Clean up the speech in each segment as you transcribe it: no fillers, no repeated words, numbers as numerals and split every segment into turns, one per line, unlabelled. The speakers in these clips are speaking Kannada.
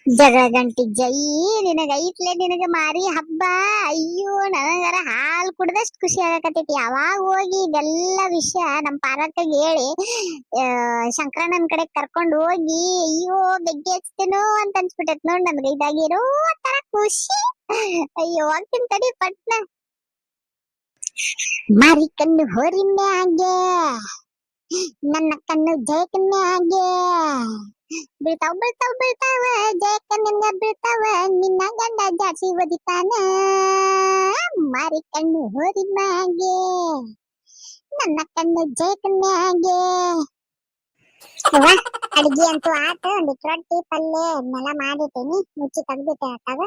ಜಗಳ ಗಂಟಿ ಜೈ ನಿನಗ ಐತ್ಲೆ ನಿನಗ ಮಾರಿ ಹಬ್ಬ. ಅಯ್ಯೋ ನನಗರ ಹಾಲ್ ಕುಡ್ದಷ್ಟ್ ಖುಷಿ ಆಗಕತ್ತೈತಿ. ಯಾವಾಗ ಹೋಗಿ ಇದೆಲ್ಲ ವಿಷಯ ನಮ್ ಪಾರಕ್ಕಗೆ ಹೇಳಿ ಶಂಕರಣ್ಣನ ಕಡೆ ಕರ್ಕೊಂಡ್ ಹೋಗಿ ಅಯ್ಯೋ ಬೆಗ್ಗೆ ಹಚ್ತೇನೋ ಅಂತ ಅನ್ಸ್ಬಿಟ್ಟೈತ್ ನೋಡ್ ನನ್ಗ. ಇದಾಗಿರೋ ತರ ಖುಷಿ. ಅಯ್ಯೋ ಹೋಗ್ತೀನಿ ತಡಿ ಪಟ್ನ. ಮಾರಿ ಕಣ್ಣು ಹೋರಿ ಮ್ಯಾಗೆ ನನ್ನ ಕಣ್ಣು ಜಯಕ ಮ್ಯಾಗೆ ಬೀಳ್ತಾವ್ ಬೀಳ್ತಾವ್ ಬೀಳ್ತಾವ ಜಯಕ ನಿನ್ಗ ಬೀಳ್ತಾವ ನಿನ್ನ ಗಂಡ ಜಾಸ್ತಿ ಒದಿತಾನ. ಮಾರಿ ಕಣ್ಣು ಹೋರಿ ಮ್ಯಾಗೆ ನನ್ನ ಕಣ್ಣು ಜಯಕ ಮ್ಯಾಗೆ. ಅಡ್ಗಿ ಅಂತೂ ಆತ. ಒಂದಿಟ್ಟು ರೊಟ್ಟಿ ಪಲ್ಯ ಅದನ್ನೆಲ್ಲ ಮಾಡಿಟ್ಟೇನಿ, ಮುಚ್ಚಿ ತೆಗ್ದಿಟ್ಟೆ ಆತಾಗ.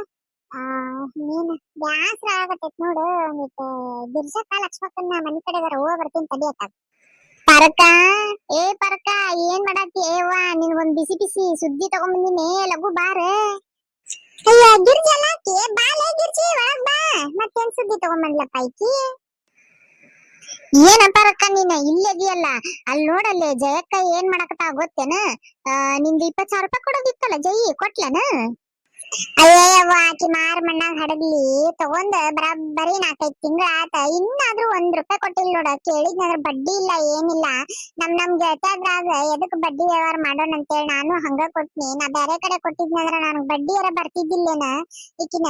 ನೀನ್ ಬ್ಯಾಸ್ರ ಆಗತೈತ್ ನೋಡು. ಒಂದಿಟ್ಟು ಬಿರ್ಸಕ್ಕ ಲಕ್ಷ್ಮಕ್ಕನ್ನ ಮನಿ ಕಡೆಗಾರ ಹೋಗ ಬರ್ತೀನಿ ತಡಿ ಆತಾಗ. ಪರಕ, ಏ ಪರಕ, ಏನ್ ಮಾಡತ್ತಿ? ಏವ್ವ ನಿನ್ಗೊಂದ್ ಬಿಸಿ ಬಿಸಿ ಸುದ್ದಿ ತಗೊಂಬಂದಿನಿ, ಲಘು ಬಾರ. ಅಯ್ಯ ಗಿರ್ಜಿ ಅಲ್ಲಾಕಿ, ಬಾಲೆ ಗಿರ್ಜಿ ಒಳಗ್ ಬಾ. ಮತ್ತೇನ್ ಸುದ್ದಿ ತಗೊಂಬಂದ್ಲಪ್ಪ ಈಕಿ? ಏನ ಪರಕ ನೀನ ಇಲ್ಲದಿಯಲ್ಲ? ಅಲ್ಲಿ ನೋಡಲ್ಲಿ ಜಯಕ್ಕ ಏನ್ ಮಾಡಕತ್ತ ಗೊತ್ತೇನ? ನಿಂದು 20,000 ರೂಪಾಯಿ ಕೊಡೋದಿತ್ತಲ್ಲ, ಜೈ ಕೊಟ್ಲನ? ಅಯ್ಯವ್ವ ಆಕಿ ಮಾರ್ ಮಣ್ಣಾಗ ಹಡಗ್ಲಿ ತಗೊಂಡ್ ಬರೀ 4-5 ತಿಂಗಳ ಆತ. ಇನ್ನಾದ್ರೂ 1 ರೂಪಾಯಿ ಕೊಟ್ಟಿಲ್ಲ ನೋಡ. ಕೇಳಿದ್ನಂದ್ರ ಬಡ್ಡಿ ಇಲ್ಲ ಏನಿಲ್ಲ. ನಮ್ ಗೆಳತ್ಯಾದ್ರಾಗ ಎದಕ್ ಬಡ್ಡಿ ವ್ಯವಹಾರ ಮಾಡೋಣ ಅಂತೇಳಿ ನಾನು ಹಂಗ ಕೊಟ್ನಿ. ನಾ ಬ್ಯಾರೆ ಕಡೆ ಕೊಟ್ಟಿದ್ನಂದ್ರ ನನಗ್ ಬಡ್ಡಿ ಯಾರ ಬರ್ತಿದ್ದಿಲ್ಲೇನ? ಈಕಿನ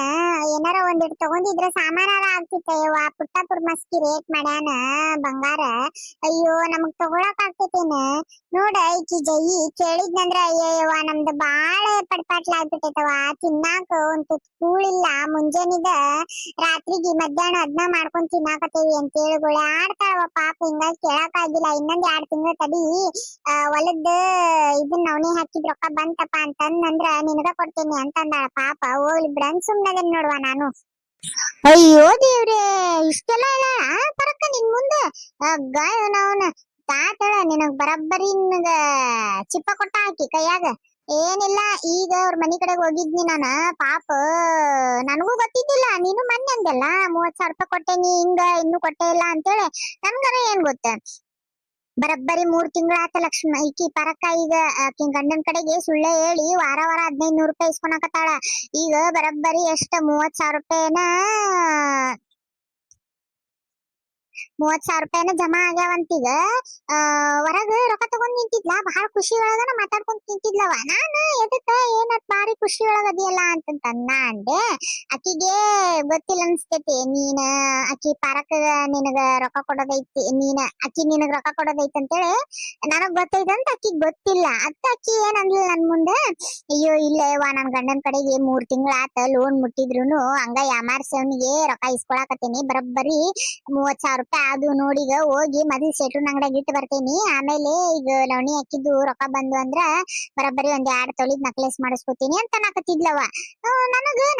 ಏನಾರ ಒಂದಿಟ್ಟು ತಗೊಂಡಿದ್ರ ಸಾಮಾನಾರ ಆಗ್ತಿತ್ತ. ಯವ್ವ ಪುಟ್ಟಾಪುರ್ ಮಸ್ಕಿ ರೇಟ್ ಮಾಡ್ಯಾನ ಬಂಗಾರ. ಅಯ್ಯೋ ನಮಗ್ ತಗೊಳಕ್ ಆಗ್ತೈತೇನ ನೋಡ. ಈಕಿ ಜೈ ಕೇಳಿದ್ನಂದ್ರ ಅಯ್ಯವ್ವ ನಮ್ದು ಬಾಳ ಪಡ್ಪಾಟ್ಲ ಆಗ್ಬಿಟ್ಟೈತವ. ತಿನ್ನಾಕ ಒಂದ್ ತುತ್ ಕೂಳಿಲ್ಲ. ಮುಂಜಾನಿದ ರಾತ್ರಿಗೆ ಮಧ್ಯಾಹ್ನ ಅದನ್ನ ಮಾಡ್ಕೊಂಡ್ ತಿನ್ನಾಕತ್ತೇವಿ ಅಂತೇಳಿ ಆಡ್ತಾಳವ ಪಾಪ. ಹಿಂಗಾಗಿ ಕೇಳಕ್ ಆಗಿಲ್ಲ. ಇನ್ನೊಂದ್ 2 ತಿಂಗಳ ತಡಿ ಹೊಲದ ಇದನ್ನ ನವಣಿ ಹಾಕಿದ್ ರೊಕ್ಕ ಬಂತಪ್ಪ ಅಂತಂದ್ರ ನಿನಗ ಕೊಡ್ತೇನಿ ಅಂತಂದಾಳ ಪಾಪ. ಹೋಗ್ಲಿ ಬಿಡನ್ ಸುಮ್ನದೇನ್ ನೋಡ್ವಾ ನಾನು. ಅಯ್ಯೋ ದೇವ್ರೆ, ಇಷ್ಟೆಲ್ಲ ಇಲ್ಲ ಪರಕ್ಕ ನಿನ್ ಮುಂದೆ. ಗಾಯನವನ ತಾತಳ ನಿನಗ್ ಬರಬ್ಬರಿ ನಿನಗ ಚಿಪ್ಪ ಕೊಟ್ಟ ಹಾಕಿ ಕೈಯಾಗ. ಏನಿಲ್ಲ, ಈಗ ಅವ್ರ ಮನಿ ಕಡೆಗೆ ಹೋಗಿದ್ನಿ ನಾನ. ಪಾಪ ನನಗೂ ಗೊತ್ತಿದ್ದಿಲ್ಲ. ನೀನು ಮೊನ್ನೆ ಅಂದೆಲ್ಲ 30,000 ರೂಪಾಯಿ ಕೊಟ್ಟೇನಿ, ಹಿಂಗ ಇನ್ನೂ ಕೊಟ್ಟೇ ಇಲ್ಲ ಅಂತೇಳಿ. ನನ್ಗರ ಏನ್ ಗೊತ್ತ. ಬರಬ್ಬರಿ 3 ತಿಂಗಳ ಆತ ಲಕ್ಷ್ಮ ಈಕಿ ಪರಕ್ಕ. ಈಗ ಆಕಿ ಗಂಡನ ಕಡೆಗೆ ಸುಳ್ಳೆ ಹೇಳಿ ವಾರ 1500 ರೂಪಾಯಿ ಇಸ್ಕೊಳಕತ್ತಾಳ. ಈಗ ಬರಬ್ಬರಿ ಎಷ್ಟ 30,000 ರೂಪಾಯಿನ 30,000 ರೂಪಾಯಿನ ಜಮಾ ಆಗ್ಯಾವಂತೀಗ. ಹೊರಗ ರೊಕ್ಕ ತಗೊಂಡ್ ನಿಂತಿದ್ಲ. ಬಹಳ ಖುಷಿ ಒಳಗನ ಮಾತಾಡ್ಕೊಂಡ್ ನಿಂತಿದ್ಲವ. ನಾನು ಎದಕ್ಕ ಏನತ್ ಬಾರಿ ಖುಷಿ ಒಳಗ ಅದಿಯಲ್ಲ ಅಂತಂತನ್ನ ಅಂದೆ. ಆಕಿಗೆ ಗೊತ್ತಿಲ್ಲ ಅನ್ಸ್ತೈತಿ ನೀನ ಆಕಿ ಪಾರಕ ನಿನಗ ರೊಕ್ಕ ಕೊಡೋದೈತಿ, ಆಕಿ ನಿನಗ ರೊಕ್ಕ ಕೊಡೋದೈತಿ ಅಂತೇಳಿ ನನಗ್ ಗೊತ್ತೈತೆ ಅಂತ ಆಕಿಗ್ ಗೊತ್ತಿಲ್ಲ. ಅತ್ತ ಆಕಿ ಏನ್ ಅಂದ್ಲ ನನ್ ಮುಂದೆ, ಅಯ್ಯೋ ಇಲ್ಲ ಯವ್ವ ನನ್ ಗಂಡನ ಕಡೆಗೆ 3 ತಿಂಗಳ ಆತ ಲೋನ್ ಮುಟ್ಟಿದ್ರುನು ಹಂಗ ಯಾಮಾರ್ಸವನಿಗೆ ರೊಕ್ಕ ಇಸ್ಕೊಳಕತ್ತೀನಿ. ಬರಬ್ಬರಿ 30,000 ರೂಪಾಯಿ ಅದು ನೋಡಿಗ ಹೋಗಿ ಮೊದಲು ಶೆಟ್ರನ್ ಅಂಗಡಿಯಾಗ ಇಟ್ಟು ಬರ್ತೇನಿ. ಆಮೇಲೆ ಈಗ ಲವಣಿ ಹಾಕಿದ್ದು ರೊಕ್ಕ ಬಂದು ಅಂದ್ರ ಬರಬ್ಬರಿ ಒಂದ್ 2 ತೊಳಿದ್ ನಕ್ಲೆಸ್ ಮಾಡಿಸ್ಕೊತೀನಿ ಅಂತ ನಾಕತ್ತಿದ್ಲವ.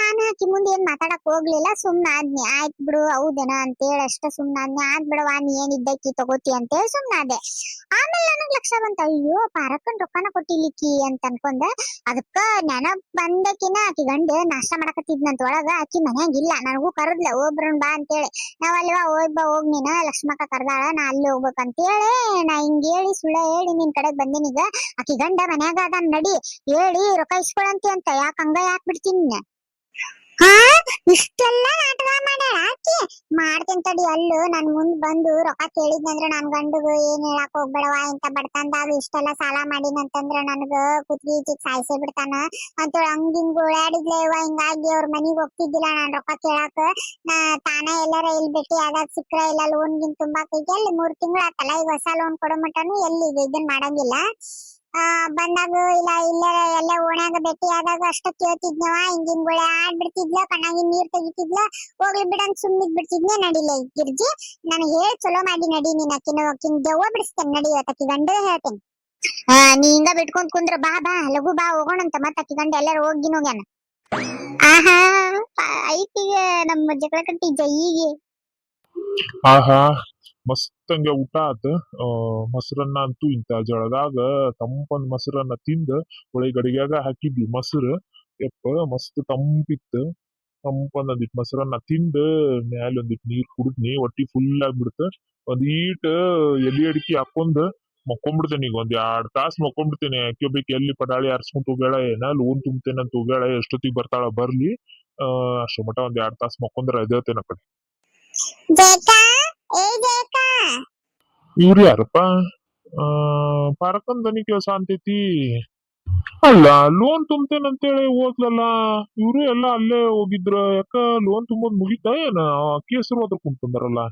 ನಾನು ಆಕಿ ಮುಂದೆ ಏನ್ ಮಾತಾಡಕ್ ಹೋಗ್ಲಿಲ್ಲ. ಸುಮ್ನಾದ್ನಿ. ಆಯ್ತ್ ಬಿಡು ಹೌದೇನ ಅಂತೇಳಿ ಅಷ್ಟ ಸುಮ್ನಾದ್ನಿ. ಆದ್ ಬಿಡವಾ ನೀ ಏನ್ ಇದ್ದಕ್ಕಿ ತಗೋತಿ ಅಂತೇಳಿ ಸುಮ್ನಾದೆ. ಆಮೇಲೆ ನನಗ್ ಲಕ್ಷ ಬಂತ, ಅಯ್ಯೋ ಪಾರಕ್ಕನ್ ರೊಕ್ಕನ ಕೊಟ್ಟಿಲಿಕ್ಕಿ ಅಂತ ಅನ್ಕೊಂಡ. ಅದಕ್ಕ ನೆನಪ್ ಬಂದಕಿನ ಆಕಿ ಗಂಡ ನಾಷ್ಟ ಮಾಡಕತ್ತಿದ್ನಂತ ಒಳಗ. ಆಕಿ ಮನ್ಯಾಗಿಲ್ಲ. ನನಗೂ ಕರದ್ಲ ಒಬ್ರನ್ ಬಾ ಅಂತೇಳಿ. ನಾವಲ್ವಾ ಹೋಗ್ ನೀನ ಲಕ್ಷ್ಮಕ್ಕ ಕರ್ದಾಳ, ನಾ ಅಲ್ಲಿ ಹೋಗ್ಬೇಕಂತೇಳಿ ನಾ ಹಿಂಗ ಹೇಳಿ ಸುಳ್ಳ ಹೇಳಿ ನಿನ್ ಕಡೆಗ್ ಬಂದಿನೀಗ. ಆಕಿ ಗಂಡ ಮನ್ಯಾಗ ಅದಾನ್ ನಡಿ ಹೇಳಿ ರೊಕ್ಕ ಇಸ್ಕೊಳಂತಿ ಅಂತ. ಯಾಕ್ ಬಿಡ್ತೀನಿ. ಹಾ ಇಷ್ಟೆಲ್ಲ ನಾಟಕ ಮಾಡ್ಯಾಳ ಆಕಿ. ಮಾಡ್ತೀನಿ ತಡಿ. ಅಲ್ಲೂ ನನ್ ಮುಂದ್ ಬಂದು ರೊಕ್ಕ ಕೇಳಿದ್ನಂದ್ರ ನನ್ ಗಂಡಗ ಏನ್ ಹೇಳಾಕ್ ಹೋಗ್ಬೇಡವಾ, ಇಂತ ಬಡತನದಾಗ ಇಷ್ಟೆಲ್ಲ ಸಾಲ ಮಾಡಿನಂತಂದ್ರ ನನಗ ಕುತ್ಗಿ ಈಚಿಗ್ ಸಾಯ್ಸೇ ಬಿಡ್ತಾನ ಅಂತೇಳಿ ಹಂಗಿಂಗ್ ಓಡಾಡಿದ್ಲೇವ. ಹಿಂಗಾಗಿ ಅವ್ರ ಮನಿಗ್ ಹೋಗ್ತಿದ್ದಿಲ್ಲ ನಾನ್ ರೊಕ್ಕ ಕೇಳಾಕ. ತಾನೇ ಎಲ್ಲಾರ ಇಲ್ಲಿ ಭೇಟಿ ಆದಾಗ ಸಿಕ್ಕ್ರ ಇಲ್ಲ ಲೋನ್ ಗಿನ್ ತುಂಬಾಕ್. ಈಗ ಎಲ್ಲಿ 3 ತಿಂಗಳ ಆತಲ್ಲ, ಈಗ ಹೊಸ ಲೋನ್ ಕೊಡೋ ಮಟನು ಎಲ್ಲಿ ಇದನ್ ಮಾಡಂಗಿಲ್ಲ. ಬಂದಾಗ ಇಲ್ಲ ಎಲ್ಲ ಓಣ್ಯಾಗ ಭೇಟಿ ಆದಾಗ ಅಷ್ಟ ಕೇಳ್ತಿದ್ನವ. ಹಿಂಗಿಂಗ್ ಗುಳೆ ಆಡ್ಬಿಡ್ತಿದ್ಲ, ಕಣ್ಣಾಗಿ ನೀರ್ ತೆಗಿತಿದ್ಲ. ಹೋಗ್ಲಿ ಬಿಡಂತ ಸುಮ್ನಿದ್ ಬಿಡ್ತಿದ್ನೆ. ನಡಿಲೆ ಗಿರ್ಜಿ, ನನಗ್ ಹೇಳಿ ಚಲೋ ಮಾಡಿ ನಡಿ. ನೀನ್ ಆಕಿನ ದೆವ್ವ ಬಿಡಿಸ್ತೇನೆ ನಡಿ. ಇವತ್ತು ಗಂಡ ಹೇಳ್ತೇನೆ. ನೀ ಹಿಂಗ ಬಿಟ್ಕೊಂಡ್ ಕುಂದ್ರ ಬಾ ಲಘು ಬಾ ಹೋಗೋಣಂತ. ಮತ್ತ ಆಕಿ ಗಂಡ ಎಲ್ಲಾರು ಹೋಗಿ ಹೋಗ್ಯಾನ. ಆಹಾ ಐತಿಗೆ ನಮ್ಮ ಜಗಳ ಕಟ್ಟಿ ಜೈಗೆ.
ಆಹಾ ಮಸ್ತಂಗೆ ಊಟ ಆತ. ಮೊಸರನ್ನ ಅಂತೂ ಇಂತ ಜಳದಾಗ ತಂಪಂದ್ ಮೊಸರನ್ನ ತಿಂದ ಒಳಗೆ ಗಡಿಗ್ಯಾಗ ಹಾಕಿದ್ವಿ ಮೊಸರು. ಯಪ್ಪ ಮಸ್ತ್ ತಂಪಿತ್ತು. ತಂಪಂದ್ ಒಂದಿಟ್ ಮೊಸರನ್ನ ತಿಂದ ಮ್ಯಾಲ ಒಂದಿಟ್ ನೀರ್ ಕುಡಿದ್ನಿ. ಹೊಟ್ಟಿ ಫುಲ್ ಆಗ್ಬಿಡ್ತ. ಒಂದೀಟ್ ಎಲಿ ಅಡಿಕೆ ಹಾಕೊಂಡ್ ಮಕ್ಕೊಂಡ್ಬಿಡ್ತೇನೆ ಈಗ ಒಂದ್ 2 ತಾಸ್ ಮಕ್ಕೊಂಡ್ಬಿಡ್ತೇನೆ. ಯಾಕೆ ಬೇಕು ಎಲ್ಲಿ ಪಡಾಳಿ ಆರ್ಸ್ಕೊಂತ ಹೋಗ್ಯಾಳ ಏನ ಲೋನ್ ತುಂಬ್ತೇನೆ ಅಂತ ಹೋಗ್ಯಾಳ, ಎಷ್ಟೊತ್ತಿಗೆ ಬರ್ತಾಳ ಬರ್ಲಿ. ಅಷ್ಟು ಮಟ ಒಂದ್ 2 ತಾಸ್ ಮಕ್ಕೊಂಡ್ರ ಎದ್ದೇಳ್ತೇನೆ ಆ ಕಡೆ.
ಜಯಕ, ಏ ಜಯಕ.
ಇವ್ರು ಯಾರಪ್ಪ? ಪಾರಕನ್ ದನಿ ಕೆಲಸ ಅಂತೈತಿ. ಅಲ್ಲ, ಲೋನ್ ತುಂಬ್ತೇನಂತೇಳಿ ಹೋದ್ಲಲ್ಲ. ಇವ್ರು ಎಲ್ಲ ಅಲ್ಲೇ ಹೋಗಿದ್ರ. ಯಾಕ ಲೋನ್ ತುಂಬೋದ್ ಮುಗಿತಾ ಏನ? ಕೇಸರು ಅದ್ರ ಕುಂತಂದಾರಲ್ಲ.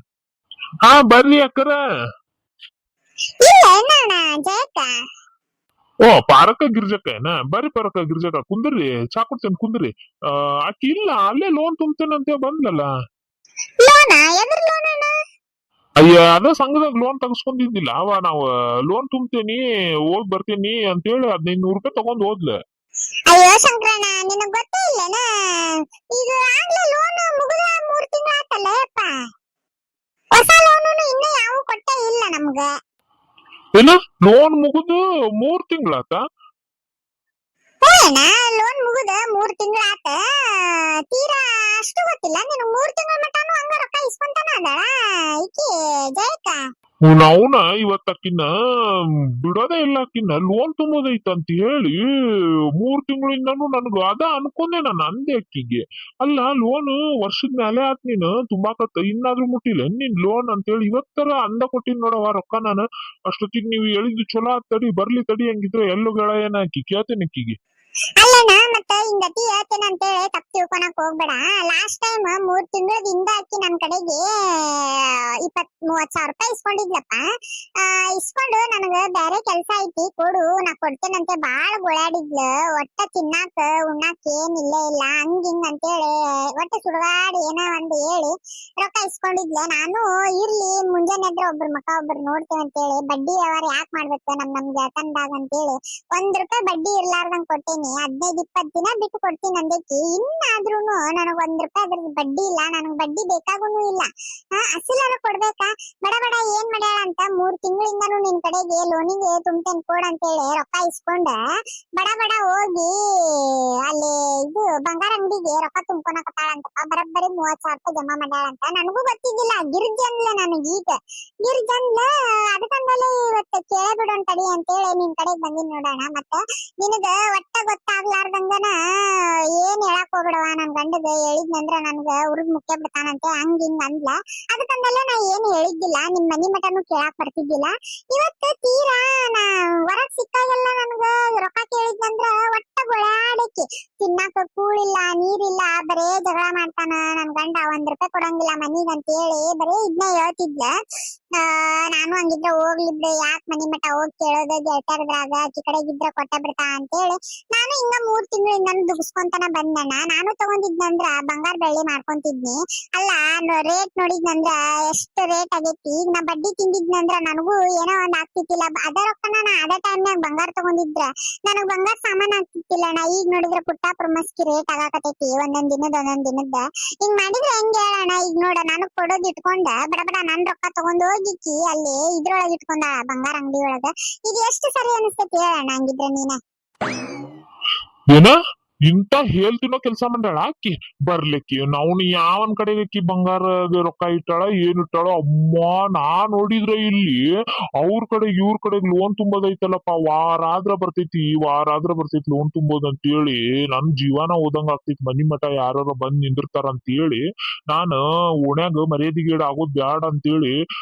ಹಾ ಬರ್ರಿ ಅಕ್ಕರ.
ಇಲ್ಲ ಏನಣ್ಣ ಜಯಕ.
ಓ ಪಾರಕ ಗಿರ್ಜಕ್ಕ ಏನ? ಬರ್ರಿ ಪಾರಕ ಗಿರ್ಜಕ್ಕ ಕುಂದ್ರಿ, ಚಾ ಕೊಡ್ತೇನೆ ಕುಂದ್ರಿ. ಆಕಿ ಇಲ್ಲ ಅಲ್ಲೇ ಲೋನ್ ತುಂಬ್ತೇನಂತ ಬಂದ್ಲಲ್ಲ.
ಲೋನ ಎದ್ರ ಲೋನ್ ಅಣ್ಣ?
ಅಯ್ಯ ಅದ ಸಂಘದಾಗ ಲೋನ್ ತಗಸ್ಕೊಂಡಿದ್ದಿಲ್ಲ ಅವ, ನಾವು ಲೋನ್ ತುಂಬ್ತೇನಿ ಹೋಗ್ ಬರ್ತೀನಿ ಅಂತೇಳಿ 1500 ರೂಪಾಯಿ ತಗೊಂಡ್ ಹೋದ್ಲ.
ಅಯ್ಯೋ ಶಂಕರಣ್ಣ, ನಿನಗ್ ಗೊತ್ತೇ ಇಲ್ಲನ? ಈಗ ಆಗ್ಲೇ ಲೋನ್ ಮುಗಿದ 3 ತಿಂಗಳು ಆತಲ್ಲ ಯಪ್ಪ. ಹೊಸ ಲೋನು ಇನ್ನ ಯಾವ ಕೊಟ್ಟೇ ಇಲ್ಲ ನಮ್ಗ.
ಏನ ಲೋನ್ ಮುಗಿದು 3 ತಿಂಗಳಾತ?
ಅಣ್ಣ ಲೋನ್ ಮುಗಿದ 3 ತಿಂಗಳು ಆತ. ತೀರಾ ಅಷ್ಟು ಗೊತ್ತಿಲ್ಲ ನಿನಗ್. 3 ತಿಂಗಳ ಮಟಾನು ಹಂಗ ರೊಕ್ಕ ಇಸ್ಕೊಂತಾನ ಅದಳ ಈಕಿ ಜಯಕ.
ನಾವ್ನ ಇವತ್ತಕ್ಕಿನ್ನ ಬಿಡೋದೇ ಇಲ್ಲ. ಅಕ್ಕಿನ್ನ ಲೋನ್ ತುಂಬೋದೈತ ಅಂತ ಹೇಳಿ 3 ತಿಂಗಳಿಂದನು ನನ್ಗ ಅದ ಅನ್ಕೊಂಡೆ ನಾನು. ಅಂದೆ ಅಕ್ಕಿಗೆ, ಅಲ್ಲ ಲೋನ್ ವರ್ಷದ ಮೇಲೆ ಆತ್ ನೀನು ತುಂಬಾಕತ್ತ, ಇನ್ನಾದ್ರೂ ಮುಟ್ಟಿಲ್ಲ ನೀನ್ ಲೋನ್ ಅಂತೇಳಿ ಇವತ್ತರ ಅಂದ ಕೊಟ್ಟಿನ್ ನೋಡವ ರೊಕ್ಕ ನಾನು. ಅಷ್ಟೊತ್ತಿಗೆ ನೀವು ಹೇಳಿದ್ದು ಚಲೋ ಆತ್ ತಡಿ, ಬರ್ಲಿ ತಡಿ. ಹಂಗಿದ್ರೆ ಎಲ್ಲೂ ಗಳ ಏನ ಹಾಕಿ ಕೇಳ್ತೇನೆ ಅಕ್ಕಿಗೆ.
ಅಲ್ಲಣ್ಣ ಮತ್ತ ಹಿಂಗತಿ ಹೇಳ್ತೇನೆ ಅಂತೇಳಿ ತಪ್ಪು ತಿಳ್ಕೊಳಕ್ ಹೋಗ್ಬೇಡ. ಲಾಸ್ಟ್ ಟೈಮ್ 3 ತಿಂಗಳದಿಂದ ಆಕಿ ನನ್ ಕಡೆಗೆ 20-30 ಸಾವಿರ ರೂಪಾಯಿ ಇಸ್ಕೊಂಡಿದ್ಲಪ್ಪ. ಇಸ್ಕೊಂಡು ನನಗ ಬೇರೆ ಕೆಲ್ಸ ಐತಿ ಕೊಡು ನಾ ಕೊಡ್ತೇನಂತೆ ಬಾಳ ಗೋಳಾಡಿದ್ಲ. ಒಟ್ಟ ತಿನ್ನಾಕ ಉಣ್ಣಾಕ ಏನಿಲ್ಲೇ ಇಲ್ಲ ಹಂಗ ಹಿಂಗ ಅಂತೇಳಿ ಒಟ್ಟ ಸುಡಗಾಡಿ ಏನೋ ಒಂದ್ ಹೇಳಿ ರೊಕ್ಕ ಇಸ್ಕೊಂಡಿದ್ಲ. ನಾನು ಇರ್ಲಿ ಮುಂಜಾನೆ ಎದ್ರ ಒಬ್ರ ಮಕ ಒಬ್ರು ನೋಡ್ತೇವೆ ಅಂತೇಳಿ ಬಡ್ಡಿ ವ್ಯವಹಾರ ಯಾಕೆ ಮಾಡ್ಬೇಕು ನಮ್ ಜಾತನ್ದಾಗ ಅಂತೇಳಿ 1 ರೂಪಾಯಿ ಬಡ್ಡಿ ಇರ್ಲಾರ್ದಂಗ್ ಕೊಟ್ಟೇನಿ. 15-20 ದಿನ ಬಿಟ್ಟು ಕೊಡ್ತೀನಿ ಅಂದೈತಿ. ಇನ್ನಾದ್ರೂನು ನನಗ್ 1 ರೂಪಾಯಿ ಅದ್ರದ್ದು ಬಡ್ಡಿ ಇಲ್ಲ. ನನಗ್ ಬಡ್ಡಿ ಬೇಕಾಗೂನು ಇಲ್ಲ. ಅಸಲರ ಕೊಡ್ಬೇಕಾ? ಬಡ ಬಡ ಏನ್ ಮಾಡ್ಯಾಳ ಅಂತ 3 ತಿಂಗಳಿಂದಾನು ನಿನ್ ಕಡೆಗೆ ಲೋನಿಗೆ ತುಂಬ್ತೇನ್ ಕೊಡ್ ಅಂತೇಳಿ ರೊಕ್ಕ ಇಸ್ಕೊಂಡ ಬಡ ಬಡ ಹೋಗಿ ಅಲ್ಲಿ ಇದು ಬಂಗಾರ ಅಂಗಡಿಗೆ ರೊಕ್ಕ ತುಂಬ್ಕೊಳಕತ್ತಾಳಂತಪ್ಪ. ಬರಬ್ಬರಿ 30 ಸಾವಿರ ರೂಪಾಯಿ ಜಮಾ ಮಾಡ್ಯಾಳಂತ. ನನಗೂ ಗೊತ್ತಿದ್ದಿಲ್ಲ. ಗಿರ್ಜನ್ಲ ನನಗ್ ಈಗ ಗಿರ್ಜನ್ಲ ಅದಕ್ಕಂದಲೇ ಇವತ್ತು ಕೇಳಬಿಡೋಣ ತಡಿ ಅಂತೇಳಿ ನಿನ್ ಕಡೆಗೆ ಬಂದಿನ್ ನೋಡೋಣ. ಮತ್ತ ನಿನಗ ಒಟ್ಟ ಗೊತ್ತಾಗ್ಲಾರ್ದಂಗನ ಏನ್ ಹೇಳಕ್ ಹೋಗ್ಬಿಡವ. ನನ್ ಗಂಡಗ ಹೇಳಿದ್ನಂದ್ರ ನನ್ಗ ಉರ್ದ್ ಮುಖ್ಯ ಬಿಡ್ತಾನಂತೆ ಹಂಗ ಹಿಂಗ ಅಂದ್ಲ. ಅದಕ್ಕಂದಲೇ ನಾ ಏನ್ ಹೇಳಿದ್ದಿಲ್ಲ. ನಿಮ್ ಮನಿ ಮಟನು ಕೇಳಾಕ್ ಬರ್ತಿದ್ದಿಲ್ಲ. ಇವತ್ತು ತೀರಾ ನಾ ಹೊರಗ್ ಸಿಕ್ಕಾಗೆಲ್ಲ ನನ್ಗ ರೊಕ್ಕ ಕೇಳಿದ್ನಂದ್ರ ಒಟ್ಟ ಗೊಳಾಡಕಿ. ತಿನ್ನಾಕ ಕೂಳಿಲ್ಲ ನೀರಿಲ್ಲ, ಬರೇ ಜಗಳ ಮಾಡ್ತಾನ ನನ್ ಗಂಡ. 1 ರೂಪಾಯಿ ಕೊಡಂಗಿಲ್ಲ ಮನಿಗ್ ಅಂತ ಹೇಳಿ ಬರೇ ಇದನ್ನ ಹೇಳ್ತಿದ್ಲ. ನಾನು ಹಂಗಿದ್ರ ಹೋಗ್ಲಿದ್ರೆ ಯಾಕೆ ಮನಿ ಮಠ ಹೋಗಿ ಕೇಳೋದ ಗೆಳತಾರದ್ರಾಗ ಆಕಿ ಕಡೆಗಿದ್ರ ಕೊಟ್ಟ ಬಿಡ್ತಾ ಅಂತೇಳಿ ನಾನು ಹಿಂಗ 3 ತಿಂಗಳಿಂದ ದುಗಿಸ್ಕೊಂತಾನ ಬಂದಣ್ಣ. ನಾನು ತಗೊಂಡಿದ್ನಂದ್ರ ಬಂಗಾರ ಬೆಳ್ಳಿ ಮಾಡ್ಕೊಂತಿದ್ನಿ. ಅಲ್ಲ ರೇಟ್ ನೋಡಿದ್ನಂದ್ರ ಎಷ್ಟು ರೇಟ್ ಆಗೈತಿ. ಈಗ ನಾ ಬಡ್ಡಿ ತಿಂದಿದ್ನಂದ್ರ ನನಗೂ ಏನೋ ಒಂದ್ ಆಗ್ತಿತ್ತಿಲ್ಲ. ಅದ ರೊಕ್ಕನ ನಾ ಅದೇ ಟೈಮ್ನಾಗ ಬಂಗಾರ ತಗೊಂಡಿದ್ರ ನನಗ್ ಬಂಗಾರ ಸಾಮಾನ್ ಆಗ್ತಿತ್ತಿಲ್ಲ ಅಣ್ಣ. ಈಗ ನೋಡಿದ್ರ ಪುಟ್ಟ ಪ್ರಮಸ್ಕಿ ರೇಟ್ ಆಗಾಕತೈತಿ ಒಂದೊಂದ್ ದಿನದ. ಹಿಂಗ್ ಮಾಡಿದ್ರೆ ಹೆಂಗ್ ಹೇಳಣ್ಣ? ಈಗ ನೋಡ ನನಗ್ ಕೊಡೋದ್ ಇಟ್ಕೊಂಡ ಬಡ ಬಡ ನನ್ ರೊಕ್ಕ ತಗೊಂಡ್ ಹೋಗಿಕ್ಕಿ ಅಲ್ಲಿ ಇದ್ರೊಳಗ ಇಟ್ಕೊಂಡ ಬಂಗಾರ ಅಂಗಡಿ ಒಳಗ. ಇದು ಎಷ್ಟು ಸರಿ ಅನಿಸ್ತೈತಿ ಹೇಳಣ್ಣ ಹಂಗಿದ್ರೆ ನೀನ?
ಏನ ಇಂತ ಹೇಳ್ತಿನೋ ಕೆಲ್ಸ ಮಾಡ್ಯಾಳ ಆಕಿ. ಬರ್ಲಿಕ್ಕಿ ನಾವು ಯಾವನ್ ಕಡೆಗೆ ಆಕಿ ಬಂಗಾರದ ರೊಕ್ಕ ಇಟ್ಟಾಳ ಏನ್ ಇಟ್ಟಾಳೋ ಅಮ್ಮ. ನಾ ನೋಡಿದ್ರ ಇಲ್ಲಿ ಅವ್ರ ಕಡೆಗೆ ಇವ್ರ ಕಡೆಗೆ ಲೋನ್ ತುಂಬೋದೈತಲ್ಲಪ್ಪ. ವಾರ ಆದ್ರ ಬರ್ತೈತಿ ಲೋನ್ ತುಂಬೋದ್ ಅಂತೇಳಿ ನನ್ ಜೀವನ ಹೋದಂಗ ಆಗ್ತೈತಿ. ಮನಿ ಮಠ ಯಾರು ಬಂದ್ ನಿಂದಿರ್ತಾರ ಅಂತೇಳಿ ನಾನು ಓಣ್ಯಾಗ ಮರ್ಯಾದಿಗೇಡ್ ಆಗೋದ್ ಬ್ಯಾಡ ಅಂತೇಳಿ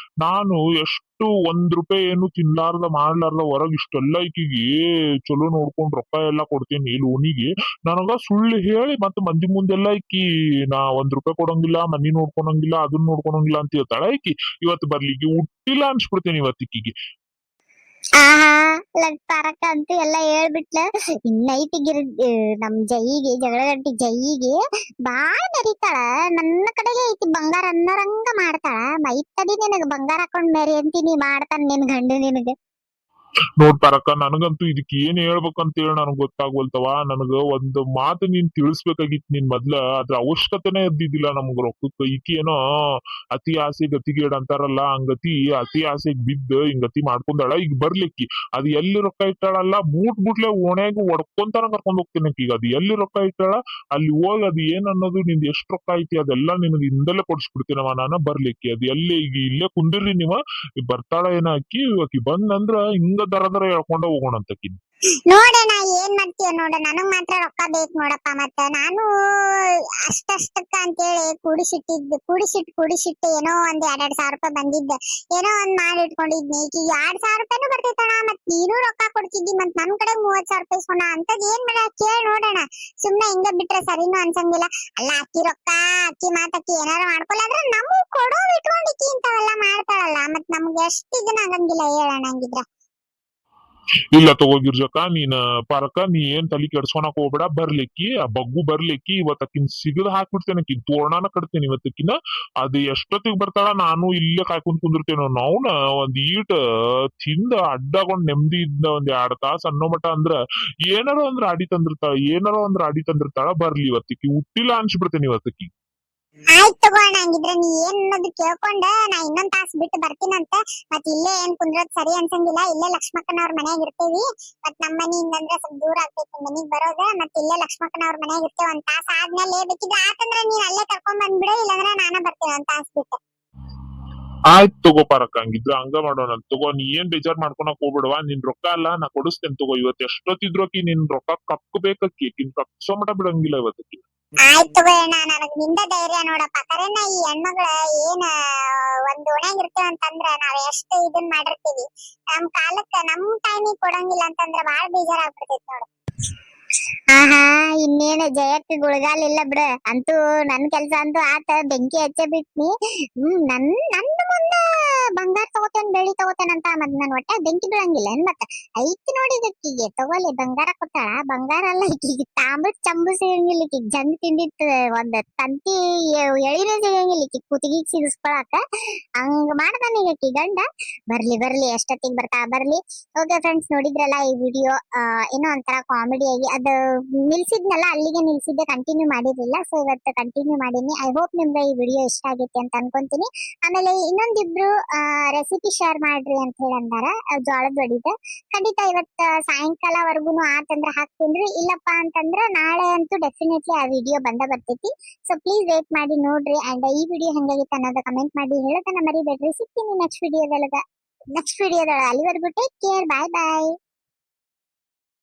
ನಾನು ಎಷ್ಟು 1 ರೂಪಾಯಿ ಏನು ತಿನ್ಲಾರ್ದ ಮಾಡ್ಲಾರ್ದ ಹೊರಗ್ ಇಷ್ಟೆಲ್ಲ ಈಕಿಗೆ ಚಲೋ ನೋಡ್ಕೊಂಡ್ ರೊಕ್ಕ ಎಲ್ಲಾ ಕೊಡ್ತೀನಿ ಲೋನಿಗೆ. ನನಗ ಸುಳ್ಳು ಹೇಳಿ ಮತ್ತ ಮಂದಿ ಮುಂದೆಲ್ಲ ಈಕಿ ನಾ 1 ರೂಪಾಯಿ ಕೊಡಂಗಿಲ್ಲ, ಮನಿ ನೋಡ್ಕೊಳಂಗಿಲ್ಲ, ಅದನ್ನ ನೋಡ್ಕೊಳಂಗಿಲ್ಲ ಅಂತ ಹೇಳ್ತಾಳ ಈಕಿ. ಇವತ್ತು ಬರ್ಲಿಕ್ಕೆ ಹುಟ್ಟಿಲ್ಲ ಅನ್ಸ್ಬಿಡ್ತೇನೆ ಇವತ್ತು ಈಕಿಗೆ.
ಆಹಾ ಲಟ್ಪಾರಕ್ಕ ಅಂತೂ ಎಲ್ಲ ಹೇಳ್ಬಿಟ್ಲ. ಇನ್ನೈತಿ ನಮ್ ಜೈಗೆ ಜಗಳಗಟ್ಟಿ ಜೈಗೆ ಬಾಳ ಮೆರಿತಾಳ. ನನ್ನ ಕಡೆಗೆ ಐತಿ ಬಂಗಾರ ಅನ್ನೋರಂಗ ಮಾಡ್ತಾಳ. ಮೈತಡಿ ನಿನಗ ಬಂಗಾರ ಹಾಕೊಂಡ್ ಮೆರಿ ಅಂತೀನಿ ಮಾಡ್ತಾನ ನಿನ್ ಗಂಡ ನಿನಗ.
ನೋಡ್ ಪಾರಕ್ಕ ನನಗಂತೂ ಇದಕ್ ಏನ್ ಹೇಳ್ಬೇಕಂತ ಹೇಳಿ ನನಗ್ ಗೊತ್ತಾಗ್ವಲ್ತವ. ನನಗ ಒಂದ್ ಮಾತು ನೀನ್ ತಿಳಿಸ್ಬೇಕಾಗಿತ್ ನೀನ್ ಮೊದ್ಲ. ಅದ್ರ ಅವಶ್ಯಕತೆನೇ ಇದ್ದಿದ್ದಿಲ್ಲ ನಮಗ್ ರೊಕ್ಕಕ್ಕ. ಈಕಿ ಏನೋ ಅತಿ ಆಸೆ ಗತಿಗೇಡ್ ಅಂತಾರಲ್ಲ, ಹಂಗತಿ ಅತಿ ಆಸೆಗ್ ಬಿದ್ದ ಹಿಂಗತಿ ಮಾಡ್ಕೊಂಡಾಳ. ಈಗ ಬರ್ಲಿಕ್ಕಿ ಅದ್ ಎಲ್ಲಿ ರೊಕ್ಕ ಇಟ್ಟಾಳಲ್ಲ, ಮೂಟ್ ಮುಟ್ಲೆ ಓಣ್ಯಾಗ ಹೊಡ್ಕೊಂತಾನ ಕರ್ಕೊಂಡ್ ಹೋಗ್ತೀನಿ ಈಗ. ಅದ್ ಎಲ್ಲಿ ರೊಕ್ಕ ಇಟ್ಟಾಳ ಅಲ್ಲಿ ಹೋಗಿ ಅದ್ ಏನ್ ಅನ್ನೋದು, ನಿಂದ್ ಎಷ್ಟ್ ರೊಕ್ಕ ಐತಿ ಅದೆಲ್ಲಾ ನಿನಗ್ ಹಿಂದೆಲ್ಲ ಕೊಡ್ಸ್ಬಿಡ್ತೀನವ ನಾನ. ಬರ್ಲಿಕ್ಕಿ ಅದ್ ಎಲ್ಲಿ ಈಗ ಇಲ್ಲೇ ಕುಂದಿರ್ರಿ ನೀವ, ಬರ್ತಾಳ ಏನ ಆಕಿ ಬಂದಂದ್ರ ಹಿಂಗ ದರ ಹೇಳ್ಕೊಂಡ ಹೋಗೋಣ ಅಂತಕಿ.
ನೋಡೋಣ ಏನ್ ಮಾಡ್ತೀಯ ನೋಡ. ನನಗ್ ಮಾತ್ರ ರೊಕ್ಕ ಬೇಕ್ ನೋಡಪ್ಪ. ಮತ್ತ ನಾನು ಅಷ್ಟಕ್ಕ ಅಂತೇಳಿ ಕೂಡಿಸಿಟ್ಟು ಏನೋ ಒಂದ್ 2,000 ರೂಪಾಯಿ ಬಂದಿದ್ದ, ಏನೋ ಒಂದ್ ಮಾಡಿ ಇಟ್ಕೊಂಡಿದ್ನಿ. ಈಗ 2,000 ರೂಪಾಯಿನೂ ಬರ್ತೈತಣ. ಮತ್ ನೀನು ರೊಕ್ಕ ಕೊಡ್ತಿದ್ದಿ, ಮತ್ ನನ್ ಕಡೆ 30,000 ರೂಪಾಯಿ ಸೋಣ ಅಂತದ್ ಏನ್ ಮಾಡ ಕೇಳಿ ನೋಡೋಣ. ಸುಮ್ನೆ ಹಿಂಗ ಬಿಟ್ರೆ ಸರಿನೂ ಅನ್ಸಂಗಿಲ್ಲ. ಅಲ್ಲ ಅಕ್ಕಿ ರೊಕ್ಕ, ಅಕ್ಕಿ ಮಾತಕ್ಕಿ ಏನಾರ ಮಾಡ್ಕೊಳಾದ್ರೆ ನಮಗ್ ಕೊಡೋ ಇಟ್ಕೊಂಡಿಕ್ಕಿ ಇಂಥವೆಲ್ಲ ಮಾಡ್ತಾಳಲ್ಲ. ಮತ್ ನಮ್ಗೆ ಎಷ್ಟ್ ಇದನ್ನ ಆಗಂಗಿಲ್ಲ ಹೇಳೋಣ ಹಂಗಿದ್ರ.
ಇಲ್ಲ ತಗೋ ಗಿರ್ಜಕ್ಕ, ನೀನ್ ಪಾರಕ್ಕ ನೀ ಏನ್ ತಲಿ ಕೆಡ್ಸ್ಕೊಳಕ್ ಹೋಗ್ಬೇಡ. ಬರ್ಲಿಕ್ಕಿ ಆ ಬಗ್ಗು ಬರ್ಲಿಕ್ಕಿ ಇವತ್ತಕ್ಕಿನ್ ಸಿಗದ್ ಹಾಕ್ಬಿಡ್ತೇನೆ. ಆಕಿನ್ ತೋರಣಾನ ಕಟ್ತೇನೆ ಇವತ್ತಕ್ಕಿನ. ಅದು ಎಷ್ಟೊತ್ತಿಗೆ ಬರ್ತಾಳ ನಾನು ಇಲ್ಲೇ ಕಾಯ್ಕೊಂಡ್ ಕುಂದಿರ್ತೇನೋ. ನಾವ್ನ ಒಂದ್ ಈಟ್ ತಿಂದ ಅಡ್ಡಾಗೊಂಡ್ ನೆಮ್ಮದಿ ಇದ್ದ ಒಂದ್ 2 ತಾಸ ಅನ್ನೋ ಮಟ ಅಂದ್ರ ಏನಾರ ಒಂದ್ರ ಅಡಿ ತಂದಿರ್ತಾಳ. ಬರ್ಲಿ ಇವತ್ತಿಕ್ಕಿ ಹುಟ್ಟಿಲ್ಲ ಅನ್ಸ್ಬಿಡ್ತೇನೆ ಇವತ್ತಕ್ಕಿ.
ಆಯ್ತ್ ತಗೋಣ. ಹಂಗಿದ್ರೆ ನೀ ಏನ್ ಅನ್ನೋದು ಕೇಳ್ಕೊಂಡ ನಾ ಇನ್ನೊಂದ್ ತಾಸ್ ಬಿಟ್ಟು ಬರ್ತೀನಂತ. ಮತ್ ಇಲ್ಲೇ ಏನ್ ಕುಂದ್ರದ್ ಸರಿ ಅನ್ಸಂಗಿಲ್ಲ. ಇಲ್ಲೇ ಲಕ್ಷ್ಮಕ್ಕನವ್ರ ಮನ್ಯಾಗ ಇರ್ತೇವಿ. ಮತ್ ನಮ್ಮ ಮನಿಯಿಂದ ಅಂದ್ರೆ ಸ್ವಲ್ಪ ದೂರ ಆಗ್ತೈತಿ ಮನಿಗ್ ಬರೋದ. ಮತ್ ಇಲ್ಲೇ ಲಕ್ಷ್ಮಕ್ಕನವ್ರ ಮನ್ಯಾಗ ಇರ್ತೇವೆ. ಒಂದ್ ತಾಸ್ ಆದ್ಮೇಲೆ ಬೇಕಿದ್ರೆ ಆತಂದ್ರ ನೀನ್ ಅಲ್ಲೇ ಕರ್ಕೊಂಡ್ ಬಂದ್ಬಿಡು, ಇಲ್ಲಾಂದ್ರ ನಾನ ಬರ್ತೇನೆ ಒಂದ್ ತಾಸ್ ಬಿಟ್ಟು.
ಆಯ್ತ್ ತಗೋ ಪಾರಕ್ಕ, ಹಂಗಿದ್ರ ಹಂಗ ಮಾಡೋಣ ತಗೋ. ನೀ ಏನ್ ಬೇಜಾರ್ ಮಾಡ್ಕೊಳಕ್ ಹೋಗ್ಬಿಡವಾ. ನಿನ್ ರೊಕ್ಕ ಅಲ್ಲ ನಾ ಕೊಡಿಸ್ತೇನೆ ತಗೋ. ಇವತ್ ಎಷ್ಟೊತ್ತಿದ್ರೋಕಿ ನಿನ್ ರೊಕ್ಕ ಕಕ್ಕಬೇಕಕ್ಕಿ. ಕಕ್ಸೋ ಮಟ ಬಿಡಂಗಿಲ್ಲ ಇವತ್ತಕ್ಕಿ.
ಆಯ್ತ್ ತಗೋ ಅಣ್ಣ. ನನಗ್ ನಿಂದ ಧೈರ್ಯ ನೋಡಪ್ಪ. ಕರೆನ ಈ ಹೆಣ್ಮಗಳ ಏನ ಒಂದ್ ಓಣ್ಯಾಗ ಇರ್ತೇವ ಅಂತಂದ್ರ ನಾವ್ ಎಷ್ಟು ಇದನ್ ಮಾಡಿರ್ತೀವಿ. ನಮ್ ಕಾಲಕ್ಕ ನಮ್ ಟೈಮಿಗೆ ಕೊಡಂಗಿಲ್ಲ ಅಂತಂದ್ರ ಬಾಳ ಬೇಜಾರ್ ಆಗ್ಬಿಡ್ತೈತಿ ನೋಡು. ಆಹಾ, ಇನ್ನೇನು ಜಯಕ್ಕೆ ಗುಳಗಾಲ ಇಲ್ಲ ಬಿಡ. ಅಂತೂ ನನ್ ಕೆಲ್ಸ ಅಂತೂ ಆತ. ಬೆಂಕಿ ಹಚ್ಚೆ ಬಿಟ್ನಿ. ನಂದು ಮುಂದ ಬಂಗಾರ ತಗೋತೇನ್ ಬೆಳ್ಳಿ ತಗೋತೇನ್ ಅಂತ ಮತ್ ನನ್ ಒಟ್ಟ ಬೆಂಕಿ ಬೀಳಂಗಿಲ್ಲ ಏನ್. ಮತ್ತ ಐತಿ ನೋಡಿ ಈಕಿಗೆ ತಗೋಲಿ ಬಂಗಾರ ಕೊಟ್ಟಾಳ. ಬಂಗಾರ ಅಲ್ಲ ಈಕಿಗೆ ತಾಂಬ ಚಂಬು ಸಿಗಂಗಿಲ್ಲ. ಈಕಿಗೆ ಜಂಗ್ ತಿಂದಿತ್ತು ಒಂದ್ ತಂತಿ ಎಳಿನೇ ಸಿಗಂಗಿಲ್ಲ ಈಕಿ ಕುತ್ತಿಗೆ ಸಿಗಿಸ್ಕೊಳಕ. ಹಂಗ ಮಾಡ್ದಾನ ಈಗ ಈಕಿ ಗಂಡ. ಬರ್ಲಿ ಎಷ್ಟೊತ್ತಿಗೆ ಬರ್ತಾ ಬರ್ಲಿ. ಓಕೆ ಫ್ರೆಂಡ್ಸ್, ನೋಡಿದ್ರಲ್ಲ ಈ ವಿಡಿಯೋ. ಏನೋ ಒಂಥರ ಕಾಮಿಡಿ ಆಗಿ ಅದು ನಿಲ್ಸಿದ್ನಲ್ಲ, ಅಲ್ಲಿಗೆ ನಿಲ್ಸಿದ್ದೆ, ಕಂಟಿನ್ಯೂ ಮಾಡಿರ್ಲಿಲ್ಲ. ಸೊ ಇವತ್ತು ಕಂಟಿನ್ಯೂ ಮಾಡೀನಿ. ಐ ಹೋಪ್ ನಿಮ್ಗೆ ಈ ವಿಡಿಯೋ ಇಷ್ಟ ಆಗೈತೆ ಅಂತ ಅನ್ಕೊಂತೀನಿ. ಆಮೇಲೆ ಇನ್ನೊಂದಿಬ್ರು ರೆಸಿಪಿ ಶೇರ್ ಮಾಡ್ರಿ ಅಂತ ಹೇಳಿ ಅಂದಾರ, ಜೋಳದ ವಡಿದ. ಖಂಡಿತ ಇವತ್ತ ಸಾಯಂಕಾಲವರೆಗೂ ಆತಂದ್ರ ಹಾಕ್ತೀನಿ. ಇಲ್ಲಪ್ಪ ಅಂತಂದ್ರ ನಾಳೆ ಅಂತೂ ಡೆಫಿನೆಟ್ಲಿ ಆ ವಿಡಿಯೋ ಬರ್ತೈತಿ. ಸೊ ಪ್ಲೀಸ್ ವೇಟ್ ಮಾಡಿ ನೋಡ್ರಿ. ಅಂಡ್ ಈ ವಿಡಿಯೋ ಹೆಂಗಾಗಿತ್ತು ಅನ್ನೋದು ಕಮೆಂಟ್ ಮಾಡಿ ಹೇಳೋದನ್ನ ಮರಿಬೇಡ್ರಿ. ಸಿಗ್ತೀನಿ ನೆಕ್ಸ್ಟ್ ವಿಡಿಯೋದೊಳಗ. ಅಲ್ಲಿವರೆಗೂ ಟೇಕ್ ಕೇರ್. ಬಾಯ್ ಬಾಯ್.